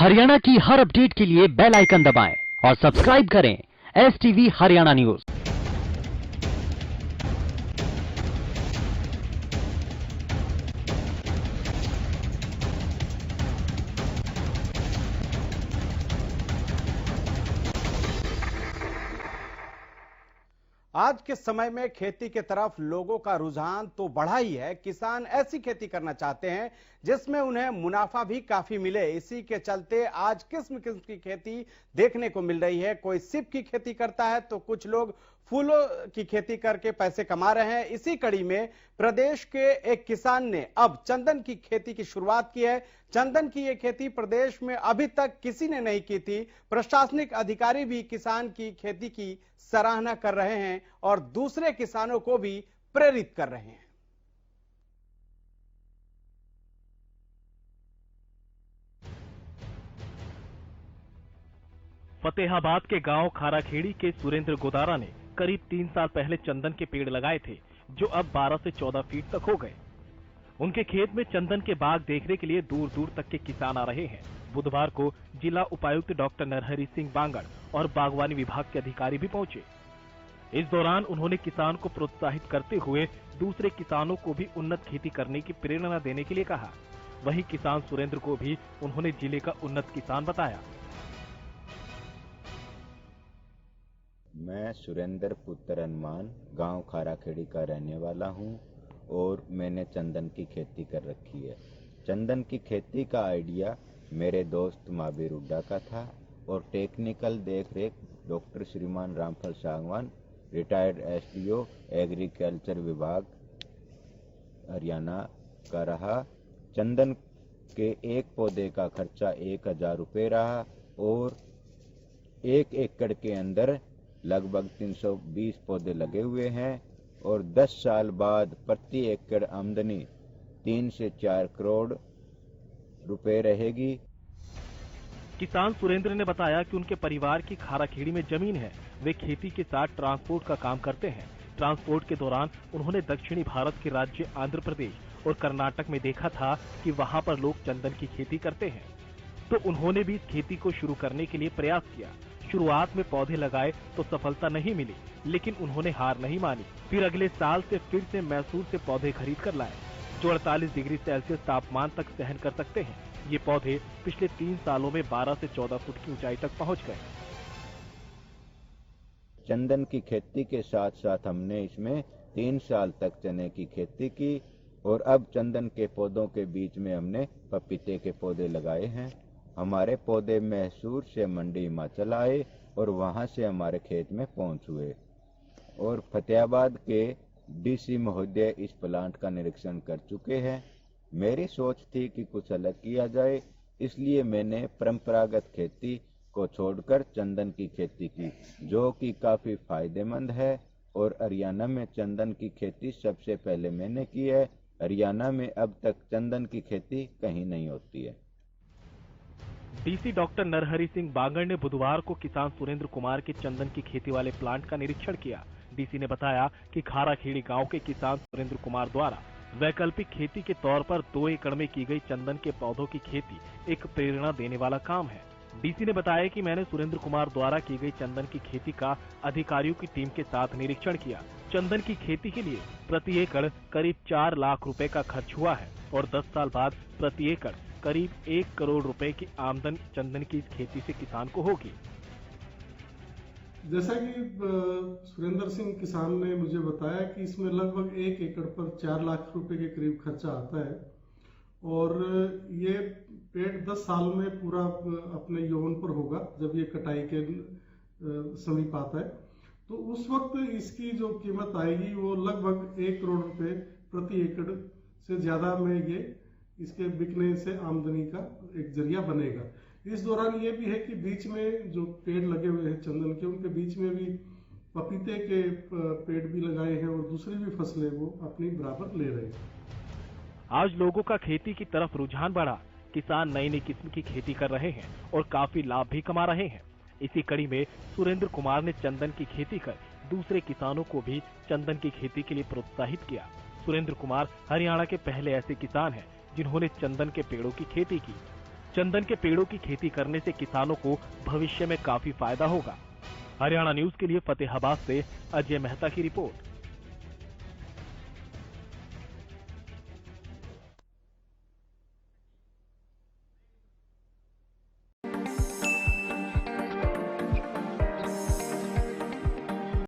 हरियाणा की हर अपडेट के लिए बेल आइकन दबाएं और सब्सक्राइब करें STV हरियाणा न्यूज। आज के समय में खेती के तरफ लोगों का रुझान तो बढ़ा ही है। किसान ऐसी खेती करना चाहते हैं जिसमें उन्हें मुनाफा भी काफी मिले। इसी के चलते आज किस्म किस्म की खेती देखने को मिल रही है। कोई सिप की खेती करता है तो कुछ लोग फूलों की खेती करके पैसे कमा रहे हैं। इसी कड़ी में प्रदेश के एक किसान ने अब चंदन की खेती की शुरुआत की है। चंदन की यह खेती प्रदेश में अभी तक किसी ने नहीं की थी। प्रशासनिक अधिकारी भी किसान की खेती की सराहना कर रहे हैं और दूसरे किसानों को भी प्रेरित कर रहे हैं। फतेहाबाद के गांव खाराखेड़ी के सुरेंद्र गोदारा ने करीब 3 साल पहले चंदन के पेड़ लगाए थे, जो अब 12 से 14 फीट तक हो गए। उनके खेत में चंदन के बाग देखने के लिए दूर दूर तक के किसान आ रहे हैं। बुधवार को जिला उपायुक्त डॉक्टर नरहरि सिंह बांगड़ और बागवानी विभाग के अधिकारी भी पहुंचे। इस दौरान उन्होंने किसान को प्रोत्साहित करते हुए दूसरे किसानों को भी उन्नत खेती करने की प्रेरणा देने के लिए कहा। वहीं किसान सुरेंद्र को भी उन्होंने जिले का उन्नत किसान बताया। मैं सुरेंद्र पुत्र हनुमान गांव खाराखेड़ी का रहने वाला हूं और मैंने चंदन की खेती कर रखी है। चंदन की खेती का आइडिया मेरे दोस्त महावीर हुड्डा का था और टेक्निकल देखरेख डॉक्टर श्रीमान रामफल सांगवान, रिटायर्ड SDO एग्रीकल्चर विभाग हरियाणा का रहा। चंदन के एक पौधे का खर्चा 1000 रुपये रहा और 1 एकड़ के अंदर लगभग 320 पौधे लगे हुए हैं और 10 साल बाद प्रति एकड़ आमदनी 3 से 4 करोड़ रुपए रहेगी। किसान सुरेंद्र ने बताया कि उनके परिवार की खाराखेड़ी में जमीन है। वे खेती के साथ ट्रांसपोर्ट का काम करते हैं। ट्रांसपोर्ट के दौरान उन्होंने दक्षिणी भारत के राज्य आंध्र प्रदेश और कर्नाटक में देखा था कि वहां पर लोग चंदन की खेती करते हैं, तो उन्होंने भी इस खेती को शुरू करने के लिए प्रयास किया। शुरुआत में पौधे लगाए तो सफलता नहीं मिली, लेकिन उन्होंने हार नहीं मानी। फिर अगले साल से फिर से मैसूर से पौधे खरीद कर लाए, जो 48 डिग्री सेल्सियस तापमान तक सहन कर सकते हैं। ये पौधे पिछले 3 सालों में 12 से 14 फुट की ऊंचाई तक पहुंच गए। चंदन की खेती के साथ साथ हमने इसमें 3 साल तक चने की खेती की और अब चंदन के पौधों के बीच में हमने पपीते के पौधे लगाए हैं। हमारे पौधे मैसूर से मंडी हिमाचल आए और वहां से हमारे खेत में पहुंच हुए और फतेहाबाद के DC महोदय इस प्लांट का निरीक्षण कर चुके हैं। मेरी सोच थी कि कुछ अलग किया जाए, इसलिए मैंने परंपरागत खेती को छोड़कर चंदन की खेती की, जो कि काफी फायदेमंद है और हरियाणा में चंदन की खेती सबसे पहले मैंने की है। हरियाणा में अब तक चंदन की खेती कहीं नहीं होती है। DC डॉक्टर नरहरि सिंह बांगड़ ने बुधवार को किसान सुरेंद्र कुमार के चंदन की खेती वाले प्लांट का निरीक्षण किया। DC ने बताया कि खाराखेड़ी गांव के किसान सुरेंद्र कुमार द्वारा वैकल्पिक खेती के तौर पर 2 एकड़ में की गई चंदन के पौधों की खेती एक प्रेरणा देने वाला काम है। DC ने बताया कि मैंने सुरेंद्र कुमार द्वारा की गई चंदन की खेती का अधिकारियों की टीम के साथ निरीक्षण किया। चंदन की खेती के लिए प्रति एकड़ करीब 4 लाख रुपए का खर्च हुआ है और 10 साल बाद प्रति एकड़ करीब 1 करोड़ रुपए की आमदन चंदन की इस खेती से किसान को होगी। जैसा कि सुरेंद्र सिंह किसान ने मुझे बताया कि इसमें लगभग 1 एकड़ पर 4 लाख रुपए के करीब खर्चा आता है और ये पेड़ 10 साल में पूरा अपने यौवन पर होगा जब ये कटाई के समीप आता है। तो उस वक्त इसकी जो कीमत आएगी वो लगभग 1 करोड़ रुपए प्रति एकड़ से ज्यादा में ये इसके बिकने से आमदनी का एक जरिया बनेगा। इस दौरान ये भी है कि बीच में जो पेड़ लगे हुए हैं चंदन के, उनके बीच में भी पपीते के पेड़ भी लगाए हैं और दूसरी भी फसलें वो अपनी बराबर ले रहे हैं। आज लोगों का खेती की तरफ रुझान बढ़ा। किसान नई नई किस्म की खेती कर रहे हैं और काफी लाभ भी कमा रहे हैं। इसी कड़ी में सुरेंद्र कुमार ने चंदन की खेती कर दूसरे किसानों को भी चंदन की खेती के लिए प्रोत्साहित किया। सुरेंद्र कुमार हरियाणा के पहले ऐसे किसान हैं जिन्होंने चंदन के पेड़ों की खेती की। चंदन के पेड़ों की खेती करने से किसानों को भविष्य में काफी फायदा होगा। हरियाणा न्यूज के लिए फतेहाबाद से अजय मेहता की रिपोर्ट।